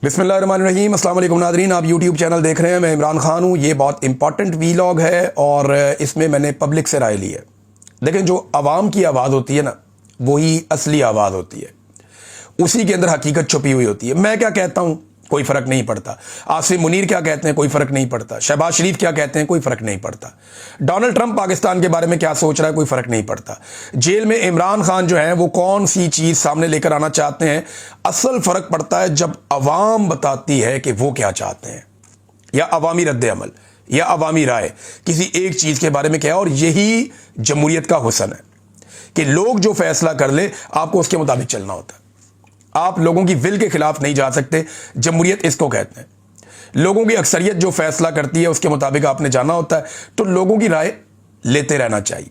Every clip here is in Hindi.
बिस्मिल्लाहिर्रहमानिर्रहीम, अस्सलाम वालेकुम नाज़रीन। आप यूट्यूब चैनल देख रहे हैं। मैं इमरान खान हूँ। ये बहुत इंपॉर्टेंट वीलॉग है और इसमें मैंने पब्लिक से राय ली है। देखें, जो आवाम की आवाज़ होती है ना, वही असली आवाज़ होती है। उसी के अंदर हकीकत छुपी हुई होती है। मैं क्या कहता हूँ कोई फ़र्क नहीं पड़ता, आसिम मुनीर क्या कहते हैं कोई फ़र्क नहीं पड़ता, शहबाज शरीफ क्या कहते हैं कोई फ़र्क नहीं पड़ता, डोनाल्ड ट्रंप पाकिस्तान के बारे में क्या सोच रहा है कोई फ़र्क नहीं पड़ता, जेल में इमरान खान जो है वो कौन सी चीज़ सामने लेकर आना चाहते हैं। असल फ़र्क पड़ता है जब अवाम बताती है कि वो क्या चाहते हैं, या अवामी रद्द अमल या अवामी राय किसी एक चीज़ के बारे में क्या है। और यही जमहूरियत का हुस्न है कि लोग जो फैसला कर ले आपको उसके मुताबिक चलना होता है। आप लोगों की विल के खिलाफ नहीं जा सकते। जमहूरियत इसको कहते हैं। लोगों की अक्सरियत जो फैसला करती है उसके मुताबिक आपने जाना होता है, तो लोगों की राय लेते रहना चाहिए।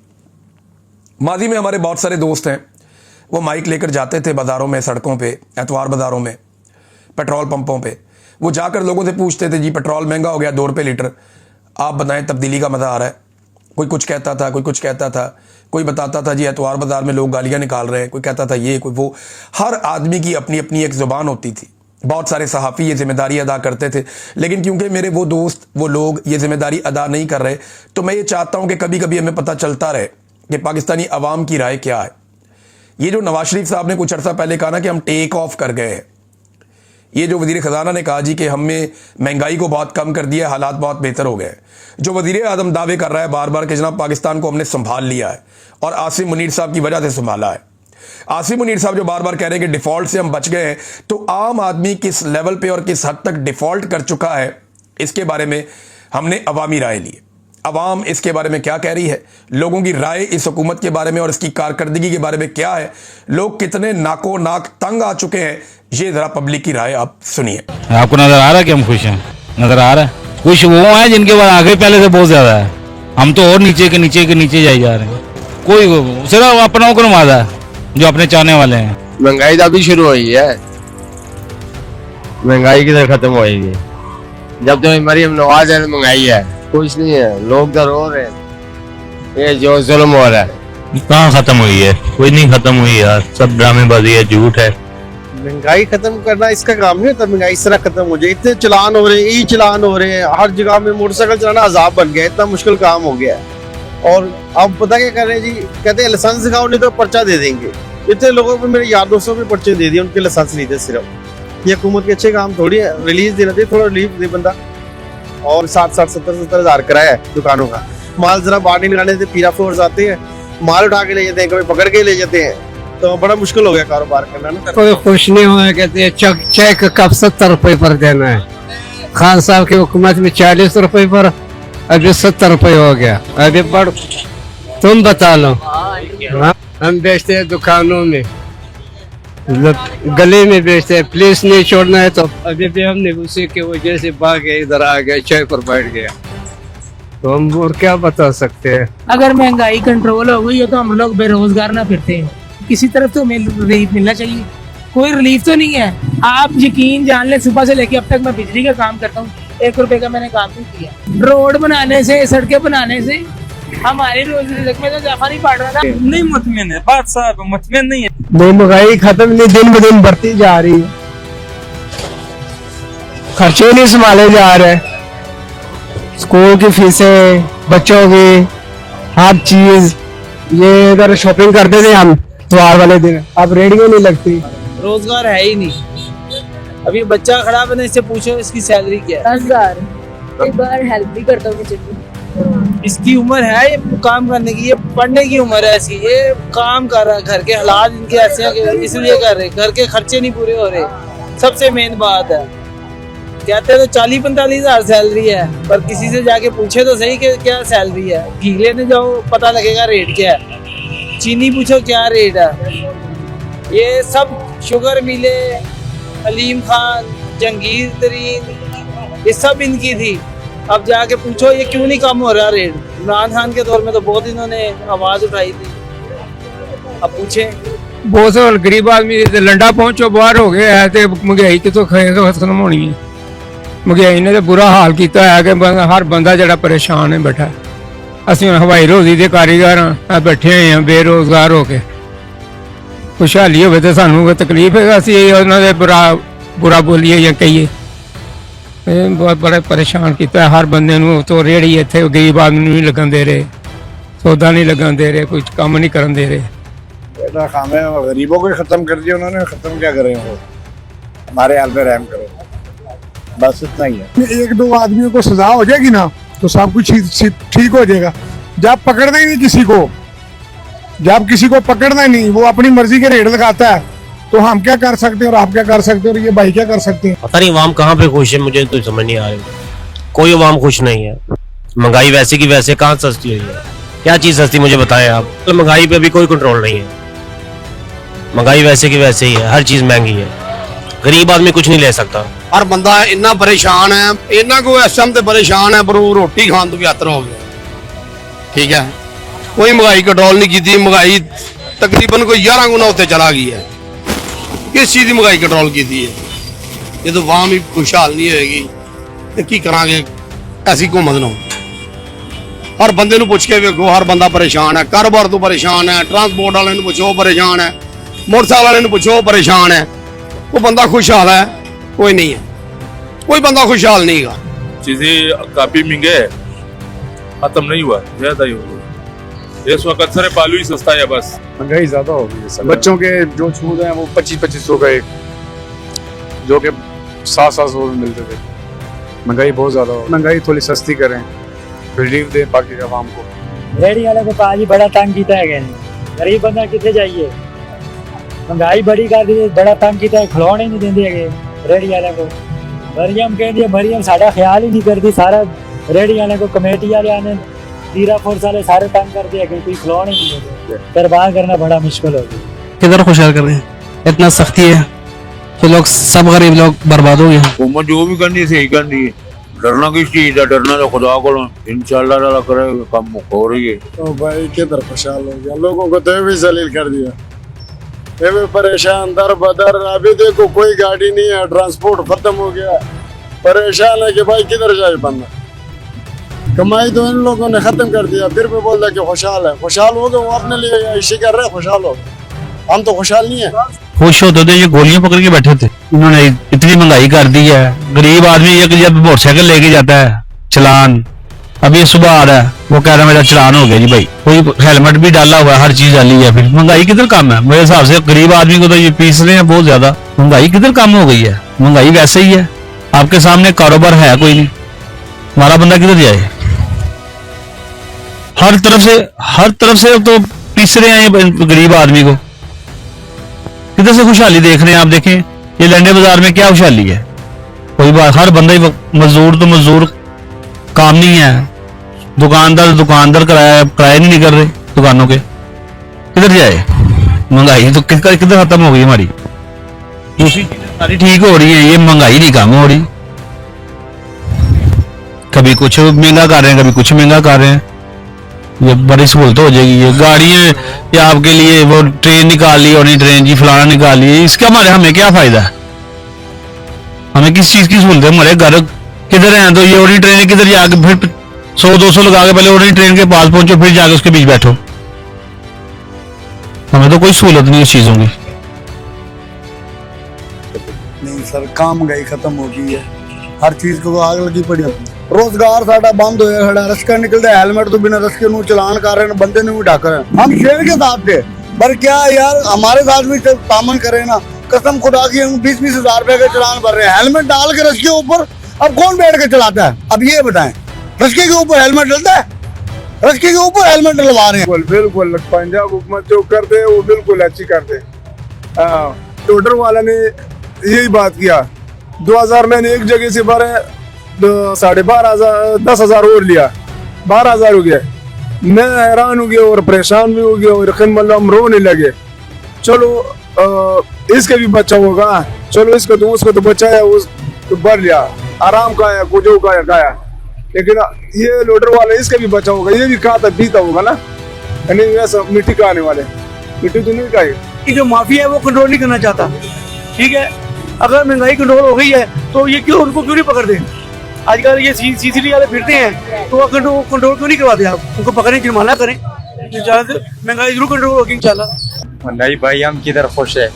माजी में हमारे बहुत सारे दोस्त हैं, वो माइक लेकर जाते थे बाज़ारों में, सड़कों पे, एतवार बाज़ारों में, पेट्रोल पंपों पे। वो जाकर लोगों से पूछते थे, जी पेट्रोल महंगा हो गया 2 रुपये लीटर, आप बताएं तब्दीली का मज़ा आ रहा है। कोई कुछ कहता था, कोई कुछ कहता था, कोई बताता था जी एतवार बाज़ार में लोग गालियाँ निकाल रहे हैं, कोई कहता था ये, कोई वो। हर आदमी की अपनी अपनी एक ज़ुबान होती थी। बहुत सारे सहाफ़ी ये जिम्मेदारी अदा करते थे, लेकिन क्योंकि मेरे वो दोस्त, वो लोग ये जिम्मेदारी अदा नहीं कर रहे, तो मैं ये चाहता हूँ कि कभी कभी हमें पता चलता रहे कि पाकिस्तानी अवाम की राय क्या है। ये जो नवाज शरीफ साहब ने कुछ अर्सा पहले कहा ना कि हम टेक ऑफ कर गए हैं, ये जो वज़ीर ख़जाना ने कहा जी कि हमने महंगाई को बहुत कम कर दिया, हालात बहुत बेहतर हो गए, जो वज़ीर आज़म दावे कर रहा है बार बार कि जनाब पाकिस्तान को हमने संभाल लिया है और आसिम मुनीर साहब की वजह से संभाला है। आसिम मुनीर साहब जो बार बार कह रहे हैं कि डिफ़ॉल्ट से हम बच गए हैं, तो आम आदमी किस लेवल पे और किस हद तक डिफ़ॉल्ट कर चुका है, इसके बारे में हमने अवामी राय ली। अवाम इसके बारे में क्या कह रही है, लोगों की राय इस हुकूमत के बारे में और इसकी कारकर्दगी के बारे में क्या है, लोग कितने नाको नाक तंग आ चुके हैं, ये जरा पब्लिक की राय आप सुनिए। आपको नजर आ रहा है कि हम खुश हैं? नजर आ रहा है? कुछ वो हैं जिनके पास आगे पहले से बहुत ज्यादा है, हम तो और नीचे के नीचे के नीचे जाए जा रहे हैं। कोई सिर्फ अपनों को नवाजा है जो अपने चाहने वाले हैं। महंगाई तो अभी शुरू हुई है, महंगाई किधर खत्म होएगी? जब तो मरियम नवाज है महंगाई है, कुछ नहीं है, लोग तो रो रहे हैं। ये जो जुल्म हो रहा है कहाँ खत्म हुई है? कोई नहीं खत्म हुई यार, सब ड्रामेबाजी है, झूठ है। महंगाई खत्म करना इसका काम नहीं होता। महंगाई इस तरह खत्म हो जाए। इतने चलान हो रहे हैं, ई चलान हो रहे हैं, हर जगह में मोटरसाइकिल चलाना अजाब बन गया, इतना मुश्किल काम हो गया है। और अब पता क्या कर रहे हैं जी, कहते हैं लाइसेंस दिखाओ नहीं तो पर्चा दे देंगे। इतने लोगों को, मेरे यार दोस्तों को पर्चे दे दिए, उनके लाइसेंस नहीं थे। सिर्फ ये हुकूमत के अच्छे काम थोड़ी है, रिलीज देना चाहिए, थोड़ा रिलीफ दे बंदा। और 60-70 हज़ार किराया है दुकानों का। माल जरा बाहर नहीं निकालने से पीरा फ्लोर्स आते हैं, माल उठा के ले जाते हैं, कभी पकड़ के ले जाते हैं, तो बड़ा मुश्किल हो गया कारोबार करना ना। कोई खुश नहीं हुआ, कहते हैं चेक कब 70 रुपए पर देना है। खान साहब की हुकूमत में 40 रुपए पर, अभी 70 रुपए हो गया। अभी बढ़, तुम बता लो। हम बेचते हैं दुकानों में, गले में बेचते हैं, पुलिस नहीं छोड़ना है तो अभी भी हमने उसी की वजह से भागे, इधर आ गए, चाय पर बैठ गया। तो हम और क्या बता सकते हैं। अगर महंगाई कंट्रोल हो गई है तो हम लोग बेरोजगार ना फिरते हैं। किसी तरफ तो रिलीफ मिलना चाहिए, कोई रिलीफ तो नहीं है। आप यकीन जान ले, सुबह से लेके अब तक मैं बिजली का काम करता हूँ, 1 रुपए का मैंने काम नहीं किया। रोड बनाने से, सड़कें बनाने से हमारी रोजी में तो इजाफा नहीं पड़ रहा। नहीं मुतमिन है बात साहब, मुतमिन नहीं है। महंगाई खत्म नहीं, दिन ब दिन बढ़ती जा रही है, खर्चे नहीं संभाले जा रहे। स्कूल की फीसें, बच्चों की हर चीज, ये अगर शॉपिंग करते थे हम त्योहार वाले दिन, अब रेडियो नहीं लगती। रोजगार है ही नहीं। अभी बच्चा खड़ा बने, इससे पूछो इसकी सैलरी क्या है। 10,000। एक बार हेल्प भी करता हूँ किचन में। इसकी उम्र है ये काम करने की, ये पढ़ने की उम्र है इसकी, ये काम कर रहा है। घर के हालात इनके ऐसे हैं इसलिए कर रहे, घर के खर्चे नहीं पूरे हो रहे। सबसे मेन बात है, कहते तो 40-45 हज़ार सैलरी है, पर किसी से जाके पूछे तो सही कि क्या सैलरी है। घी लेने जाओ पता लगेगा रेट क्या है, चीनी पूछो क्या रेट है। ये सब शुगर मिले, अलीम खान, जंगीर तरीन, ये सब इनकी थी। अब जाके पूछो ये क्यों नहीं कम हो रहा रेट। इमरान खान के दौर में तो बहुत इन्होंने आवाज उठाई थी, अब पूछे। बहुत सारे गरीब आदमी लंडा पहुंचो बाहर हो गया है, तो महंगाई कितों खत्म होनी है। महंगाई ने तो बुरा हाल किया है कि हर बंदा जरा परेशान है बैठा। असं हवाई रोजी के कारीगर हाँ, बैठे हुए हैं बेरोजगार होके। खुशहाली हो तो सानू तकलीफ है, असं बुरा बुरा बोलिए या कहिए बहुत बड़ा परेशान किया हर बंदे नूं। तो रेहड़ी इत्थे गरीब आदमी नूं नहीं लगन दे रहे, सौदा नहीं लगन दे रहे, कुछ काम नहीं करन दे रहे। बेटा काम है गरीबों को ही खत्म कर दिया उन्होंने, खत्म क्या करें वो, हमारे हाल पे रहम करो, बस इतना ही है। एक दो आदमियों को सजा हो जाएगी ना तो सब कुछ ठीक हो जाएगा। जब पकड़ना ही नहीं किसी को, जब किसी को पकड़ना ही नहीं, वो अपनी मर्जी के रेट लगाता है, तो हम क्या कर सकते हैं और आप क्या कर सकते हैं और ये भाई क्या कर सकते हैं। पता नहीं अवाम कहाँ पे खुश है, मुझे तो समझ नहीं आ रही। कोई अवाम खुश नहीं है। महंगाई वैसे की वैसे कहाँ सस्ती हुई है, क्या चीज सस्ती मुझे बताएं आप। तो महंगाई पे अभी कोई कंट्रोल नहीं है, महंगाई वैसे की वैसे ही है, हर चीज महंगी है, गरीब आदमी कुछ नहीं ले सकता। हर बंदा इन्ना परेशान है, इन्ना को इस टाइम ते परेशान है, पर वो रोटी खान तो भी यात्रा हो गया। ठीक है, कोई महंगाई कंट्रोल नहीं की थी, महंगाई तकरीबन कोई 11 गुना उत्ते चला गई है। किस चीज की महंगाई कंट्रोल की थी ये तो वाम ही खुशहाल नहीं होएगी तो की करांगे ऐसी हुकूमत नूं। हर बंदे नूं पुछ के वेखो, हर बंदा परेशान है, कारोबार तो परेशान है, ट्रांसपोर्ट वाले नूं पुछो परेशान है, मोटरसाइकिल वाले नूं पुछो परेशान है। वो बंदा खुशहाल है कोई नहीं है, कोई बंदा खुशहाल नहीं है। चीजें काफी महंगे है, खत्म नहीं हुआ, ज्यादा ही हो गया। इस वक्त सर बालू ही सस्ता है, बस महंगाई ज्यादा हो गई है। बच्चों के जो छूट हैं वो 2500 का एक, जो कि 700 में मिलते थे। महंगाई बहुत ज्यादा हो, महंगाई थोड़ी सस्ती करें, रिलीफ दें बाकी आवाम को। रेहड़ी वाले को पाजी बड़ा तंग किया है, गरीब बंदा कितने जाइए, महंगाई बड़ी कर दी, बड़ा तंग किया है, खिलौने नहीं देंगे है रेहड़ी वाले को। मरियम कहती है, मरियम साड़ा ख्याल ही नहीं करती, सारा रेहड़ी वाले को कमेटी वाले आने तीरा फोर्स वाले सारे तंग कर दिया, कोई खिलौने नहीं देते, कारोबार करना बड़ा मुश्किल हो गया। किधर खुशहाल कर रहे हैं, इतना सख्ती है तो लोग सब गरीब लोग बर्बाद हो गए। हुकूमत जो भी करनी सही करनी है, डरना किस चीज है, डरना तो खुदा को इंशाल्लाह ताला करेगा, काम हो रही है। तो भाई किधर खुशहाल हो गया, लोगों को तो भी जलील कर दिया, ये भी परेशान दर बदर। अभी देखो कोई गाड़ी नहीं है, ट्रांसपोर्ट खत्म हो गया, परेशान है कि भाई किधर जाए बंदा। कमाई तो इन लोगों ने खत्म कर दिया, फिर भी बोल रहे कि खुशहाल है। खुशहाल हो गए वो अपने लिए इसी कर रहे, खुशहाल हो गए, हम तो खुशहाल नहीं है। खुश होते थे, ये गोलियां पकड़ के बैठे थे। इन्होंने इतनी महंगाई कर दी है, गरीब आदमी एक जब मोटरसाइकिल लेके जाता है चलान, अभी सुबह आ रहा है वो कह रहा है मेरा चलान हो गया जी भाई, कोई हेलमेट भी डाला हुआ है, हर चीज डाली है। फिर महंगाई किधर कम है? मेरे हिसाब से गरीब आदमी को तो ये पीस रहे हैं बहुत ज्यादा। महंगाई किधर कम हो गई है? महंगाई वैसे ही है, आपके सामने कारोबार है कोई नहीं, हमारा बंदा किधर जाए? हर तरफ से तो पीस रहे हैं ये गरीब आदमी को, किधर से खुशहाली देख रहे हैं आप? देखें ये लंडे बाजार में क्या खुशहाली है, कोई बात, हर बंदा ही मजदूर तो मजदूर, काम नहीं है, दुकानदार किराया नहीं कर रहे दुकानों के, किधर जाए? महंगाई तो किधर खत्म हो गई हमारी? दूसरी चीजें सारी ठीक हो रही है, ये महंगाई नहीं कम हो रही। कभी कुछ महंगा कर रहे हैं, कभी कुछ महंगा कर रहे हैं। ये बड़ी सहूलत हो जाएगी, ये गाड़ियां या आपके लिए वो ट्रेन निकाल ली और नहीं ट्रेन जी फलाना निकाल ली, इसका हमें क्या फायदा है? हमें किस चीज की सहूलत है? हमारे घर किधर है तो ये और ट्रेन किधर जाके फिर 100-200 लगा के पहले और ट्रेन के पास पहुंचो, फिर जाके उसके बीच बैठो। हमें तो कोई सहूलत नहीं इस चीजों की। नहीं सर, काम महंगाई खत्म हो गई है, हर चीज को आग लगी पड़ी है। रोजगार साडा बंद होया खड़ा, रस्का निकलता है, हेलमेट तो बिना रस्के नू चलान कर रहे हैं, बंदे ने भी ढक रहे हैं। हम शेर के साथ थे, पर क्या यार हमारे साथ भी तामन करे ना, कसम खुदा की हम 20-20 हजार रुपए के चलान भर रहे हैं, हेलमेट डाल के रस्के ऊपर। अब कौन बैठ के चलाता है? अब ये बताएं, रस्के के ऊपर हेलमेट डलता है? रस्के के ऊपर हेलमेट डलवा रहे हैं। बिल्कुल पंजाब हुकूमत जो कर दे वो बिल्कुल अच्छी कर दे। टोडर वाला ने यही बात किया, 2000 मैंने एक जगह से भरे, 12,500 10,000 और लिया, 12,000 हो गया। मैं हैरान हो गया और परेशान भी हो गया और मतलब हम रोने लगे। चलो इसके भी बच्चा होगा, चलो इसको तो उसको तो बचाया, उस तो भर लिया, आराम का है, कुछ का है। लेकिन ये लोडर वाले इसका भी बचा होगा, ये भी खाता पीता होगा ना, नहीं वैसा मिट्टी का आने वाले, मिट्टी तो नहीं खाएगी। जो माफिया है वो कंट्रोल नहीं करना चाहता, ठीक है। अगर महंगाई कंट्रोल हो गई है तो ये क्यों उनको क्यों नहीं पकड़ते? आजकल ये CCTV वाले फिरते हैं तो कंट्रोल क्यों नहीं करवाते आप? उनको पकड़ें, जुर्माना करें, महंगाई जरूर कंट्रोल होगी इंशाल्लाह। नहीं भाई हम किधर खुश है,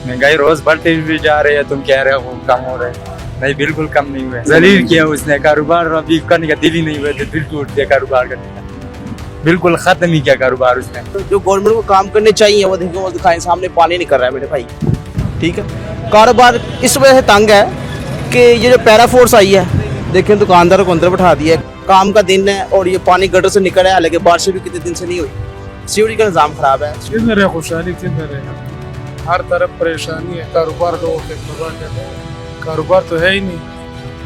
महंगाई रोज बढ़ती भी जा रही है, तुम कह रहे हो वो कम हो रहे हैं, नहीं बिल्कुल कम नहीं हुए। जलील किया उसने कारोबार, अभी करने का दिल ही नहीं हुआ, दिल टूट गया कारोबार करने का, बिल्कुल खत्म ही किया कारोबार उसने। तो जो गवर्नमेंट को काम करने चाहिए वो देखो, वो दिखाएं सामने, पानी नहीं कर रहा है मेरे भाई, ठीक है। कारोबार इस वजह से तंग है कि ये जो पैरा फोर्स आई है, देखें दुकानदारों को अंदर बैठा दिया है, काम का दिन है और ये पानी गटर से निकल रहा है, हालांकि बारिश भी कितने दिन से नहीं हुई, सिक्योरिटी का निज़ाम खराब है। किधर है खुशहाली, किधर है, हर तरफ परेशानी है। कारोबार लोगों के कारोबार तो है ही नहीं,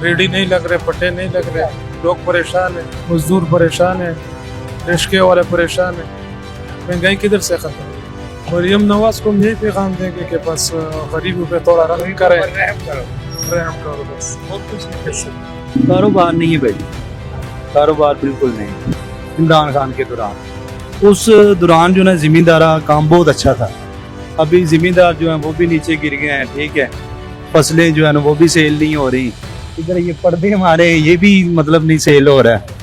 रेडी नहीं लग रहे, पट्टे नहीं लग रहे, लोग परेशान है, मजदूर परेशान है, रिश्के वाले परेशान है, महंगाई किधर से खत्म। मरियम नवाज को हम यही पैगाम देंगे कि बस गरीबों पे थोड़ा रहम करें, रहम करो बस, बहुत कुछ नहीं कर सकते। कारोबार नहीं है भाई, कारोबार बिल्कुल नहीं। इमरान खान के दौरान, उस दौरान जो है ज़मींदारा काम बहुत अच्छा था, अभी ज़मींदार जो है वो भी नीचे गिर गए हैं, ठीक है, फसलें जो है ना वो भी सेल नहीं हो रही, इधर ये पर्दे हमारे ये भी मतलब नहीं सेल हो रहा है,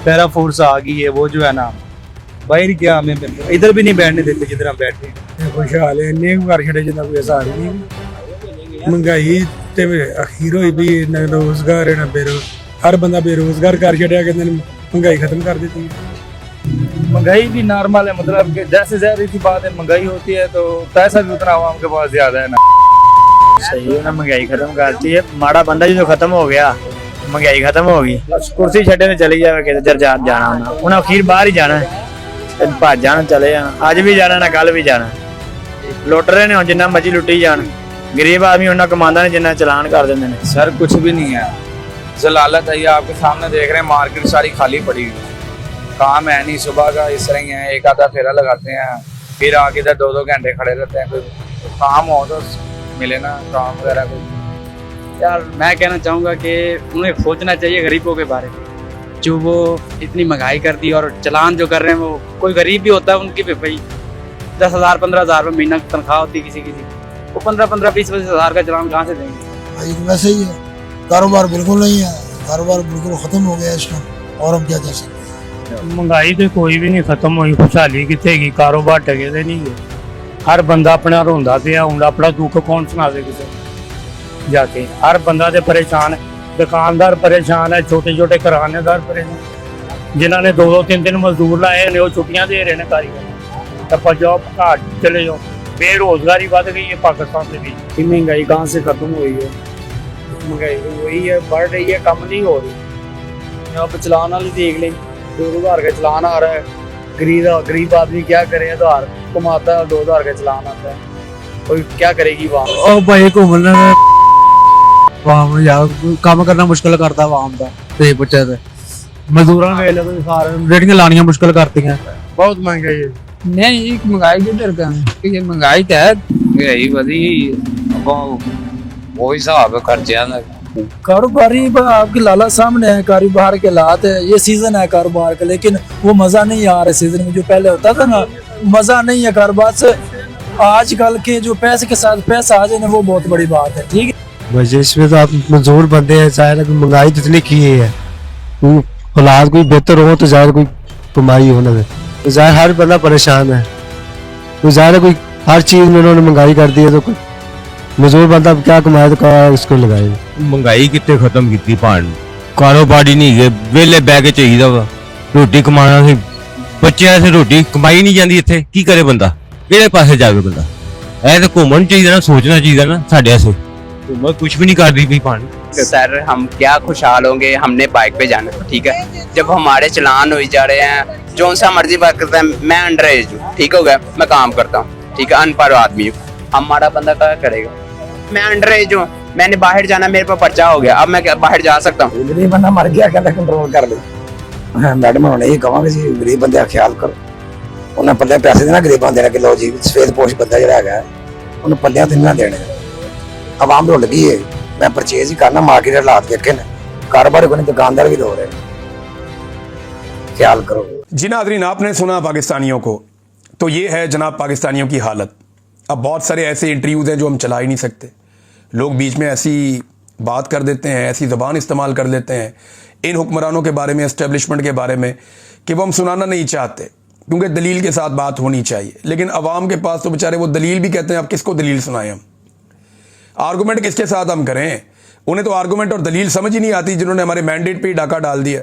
पैरा फोर्स आ गई है, वो जो है ना बाहर क्या हमें इधर भी नहीं बैठने देते जिधर हम बैठे हैं। खुशहाल है, नेक घर छड़े जितना कोई ऐसा नहीं, महंगाई ते अखीर होई भी, न रोजगार है न बेरोजगार, हर बंदा बेरोजगार कर छड़िया, कहते हैं महंगाई खत्म कर देती है। महंगाई भी नॉर्मल है, मतलब कि जैसे ज़ाहिर सी बात है, महंगाई होती है तो पैसा भी उतना आवाम के पास ज्यादा है ना। सही है ना, महंगाई खत्म करती है, माड़ा बंदा जो खत्म हो गया, महंगाई खत्म हो गई, कुर्सी छड़े ने चली जाए जाना होना, उन्हें अखीर बाहर ही जाना है, भज जाना चले जाना, अज भी जाना ना कल भी जाना, लुट रहे ने जिन्ना मर्जी लुटी जान, गरीब आदमी उन्ना कमांदा ने जिन्ना चलान कर देंगे ने। सर कुछ भी नहीं है, जलालत है, ये आपके सामने देख रहे हैं, मार्केट सारी खाली पड़ी हुई है, काम है नहीं, सुबह का इस तरह ही है, एक आधा फेरा लगाते हैं, फिर आगे इधर 2-2 घंटे खड़े रहते हैं, कोई काम हो तो मिले ना काम वगैरह कोई। यार मैं कहना चाहूँगा कि उन्हें सोचना चाहिए गरीबों के बारे में, जो वो इतनी महंगाई कर दी और चलान जो कर रहे हैं, वो कोई गरीब भी होता है उनकी भी भाई 10,000-15,000 रुपये महीना की तनख्वाह होती है किसी की, वो 15-20 हज़ार का चलान कहाँ से देंगे भाई? वैसे ही है, कारोबार बिल्कुल नहीं है, कारोबार बिल्कुल खत्म हो गया इस टाइम, और हम क्या कर सकते हैं। महंगाई तो कोई भी नहीं खत्म हुई, खुशहाली कितने की, कारोबार टके दे नहीं है, हर बंदा अपना रोंदा पे हूँ, अपना दुख कौन सुना दे किसी जाके, हर बंदा तो परेशान है, दुकानदार परेशान है, छोटे छोटे करानेदार परेशान, जिन्होंने 2-2 3 मजदूर लाए ने वो छुट्टियां दे रहे हैं कारीगर, तब जॉब घाट चले जाओ, बेरोजगारी बढ़ गई है पाकिस्तान से भी। महंगाई कहाँ से खत्म हुई है, महंगाई तो वही है, बढ़ रही है, कम नहीं हो रही। यहाँ पे चलान वाली देख लें, 2,000 का चलान आ रहा है, गरीब आदमी क्या करे, 1000 कमाता है, 2,000 का चलान आता है, कोई क्या करेगी वहाँ। और भाई घूमने वहाँ यार काम करना मुश्किल करता वहाँ का, सही पूछे थे मजदूर रेटिंग लानियां मुश्किल करती हैं, बहुत महंगाई है। नहीं महंगाई किधर का है, ये महंगाई तो है, महंगाई बढ़ी, वो हिसाब है खर्चे ना। कारोबारी आपके लाला सामने है, कारोबार के हालात है, ये सीजन है कारोबार का, लेकिन वो मजा नहीं आ रहा सीजन में, जो पहले होता था ना, मजा नहीं है कारोबार से। आजकल के जो पैसे के साथ पैसा आ जाए ना, वो बहुत बड़ी बात है, ठीक है। वैसे इसमें तो आप मजदूर बंदे हैं, शायद महंगाई तो इतनी की है, हालात कोई बेहतर हो तो शायद कोई कमाई हो ना, तो शायद हर बंदा परेशान है, तो शायद कोई हर चीज में उन्होंने महंगाई कर दी है, तो कोई मजदूर बंदा क्या कमाए तो कहा इसको लगाए। महंगाई कितने खत्म की भाण, कारोबार ही नहीं गए, वेले बह के चाहिए वा रोटी कमाना से, बच्चों से रोटी कमाई नहीं जाती, इतने की करे बंदा, किहड़े पासे जावे बंदा, ऐ तो घूमन चाहिए ना, सोचना चाहिए ना, साढ़े ऐसे कुछ भी नहीं कर रही भी पानी। सर हम क्या खुशहाल होंगे, हमने बाइक पे जाना, ठीक है, जब हमारे चलान हो जा रहे हैं, जो सा मर्जी वर्क करता है, मैं अंडर एज हूँ, ठीक हो गया, मैं काम करता हूँ, ठीक है, अनपढ़ आदमी हूँ, हमारा बंदा क्या करेगा, मैं अंडर एज हूँ, मैंने बाहर जाना, मेरे पर पर्चा हो गया, अब मैं बाहर जा सकता हूँ। गरीब बंदा मर गया, कहता कंट्रोल कर ले, मैडम उन्होंने ये कहा जी गरीब बंदे का ख्याल करो, उन्हें पल्ले पैसे देना, गरीबां देना कि लो जी सफेद पोश बंदा जो है उन्हें पल्लिया तो नहीं देने, आवाम रुल गई है, मैं परचेज ही करना, मार्केट हालात देखे ना, कारोबार को नहीं, दुकानदार भी रो रहे, ख्याल करो। जी नाज़रीन, आपने सुना पाकिस्तानियों को, तो ये है जनाब पाकिस्तानियों की हालत। अब बहुत सारे ऐसे इंटरव्यूज़ हैं जो हम चला ही नहीं सकते, लोग बीच में ऐसी बात कर देते हैं, ऐसी ज़बान इस्तेमाल कर देते हैं इन हुक्मरानों के बारे में, एस्टेब्लिशमेंट के बारे में, कि वो हम सुनाना नहीं चाहते। क्योंकि दलील के साथ बात होनी चाहिए। लेकिन अवाम के पास तो बेचारे वो दलील भी कहते हैं, अब किसको दलील सुनाएं हम, आर्गूमेंट किसके साथ हम करें? उन्हें तो आर्गूमेंट और दलील समझ ही नहीं आती, जिन्होंने हमारे मैंडेट पे ही डाका डाल दिया।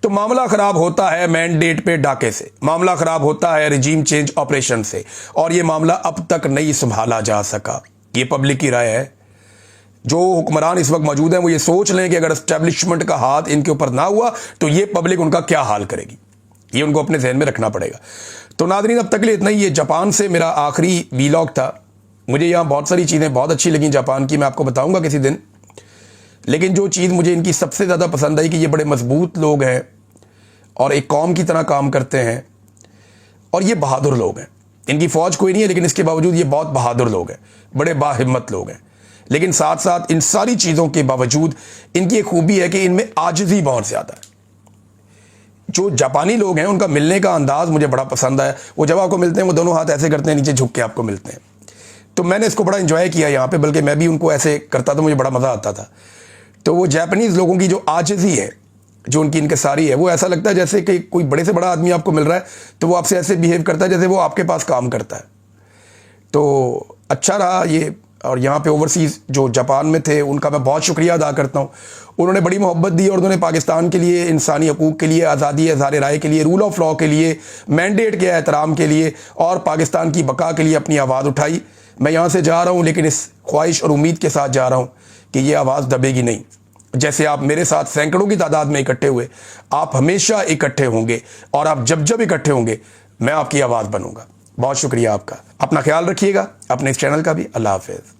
तो मामला खराब होता है मैंडेट पे डाके से, मामला खराब होता है रिजीम चेंज ऑपरेशन से, और ये मामला अब तक नहीं संभाला जा सका। ये पब्लिक की राय है। जो हुक्मरान इस वक्त मौजूद हैं वो ये सोच लें कि अगर एस्टेब्लिशमेंट का हाथ इनके ऊपर ना हुआ तो ये पब्लिक उनका क्या हाल करेगी, ये उनको अपने जहन में रखना पड़ेगा। तो नाज़रीन, अब तक के लिए इतना ही। ये जापान से मेरा आखिरी वीलॉग था। मुझे यहाँ बहुत सारी चीज़ें बहुत अच्छी लगी जापान की, मैं आपको बताऊंगा किसी दिन। लेकिन जो चीज़ मुझे इनकी सबसे ज़्यादा पसंद आई कि ये बड़े मजबूत लोग हैं और एक कौम की तरह काम करते हैं, और ये बहादुर लोग हैं। इनकी फ़ौज कोई नहीं है, लेकिन इसके बावजूद ये बहुत बहादुर लोग हैं, बड़े बाहिम्मत लोग हैं। लेकिन साथ साथ इन सारी चीज़ों के बावजूद इनकी एक खूबी है कि इनमें आजिज़ी बहुत ज़्यादा है। जो जापानी लोग हैं उनका मिलने का अंदाज़ मुझे बड़ा पसंद आया। वो जब आपको मिलते हैं वो दोनों हाथ ऐसे करते हैं, नीचे झुक के आपको मिलते हैं। तो मैंने इसको बड़ा एंजॉय किया यहाँ पे, बल्कि मैं भी उनको ऐसे करता तो मुझे बड़ा मज़ा आता था। तो वो जापानीज़ लोगों की जो आजिज़ी है, जो उनकी इनकसारी है, वो ऐसा लगता है जैसे कि कोई बड़े से बड़ा आदमी आपको मिल रहा है तो वो आपसे ऐसे बिहेव करता है जैसे वो आपके पास काम करता है। तो अच्छा रहा ये। और यहाँ पे ओवरसीज़ जो जापान में थे उनका मैं बहुत शुक्रिया अदा करता हूँ। उन्होंने बड़ी मोहब्बत दी और उन्होंने पाकिस्तान के लिए, इंसानी हकूक़ के लिए, आज़ादी इज़हार राय के लिए, रूल ऑफ लॉ के लिए, मैंडेट के एहतराम के लिए और पाकिस्तान की बका के लिए अपनी आवाज़ उठाई। मैं यहाँ से जा रहा हूँ, लेकिन इस ख्वाहिश और उम्मीद के साथ जा रहा हूँ कि ये आवाज़ दबेगी नहीं। जैसे आप मेरे साथ सैकड़ों की तादाद में इकट्ठे हुए, आप हमेशा इकट्ठे होंगे, और आप जब जब इकट्ठे होंगे मैं आपकी आवाज़ बनूंगा। बहुत शुक्रिया आपका। अपना ख्याल रखिएगा, अपने इस चैनल का भी। अल्लाह हाफिज़।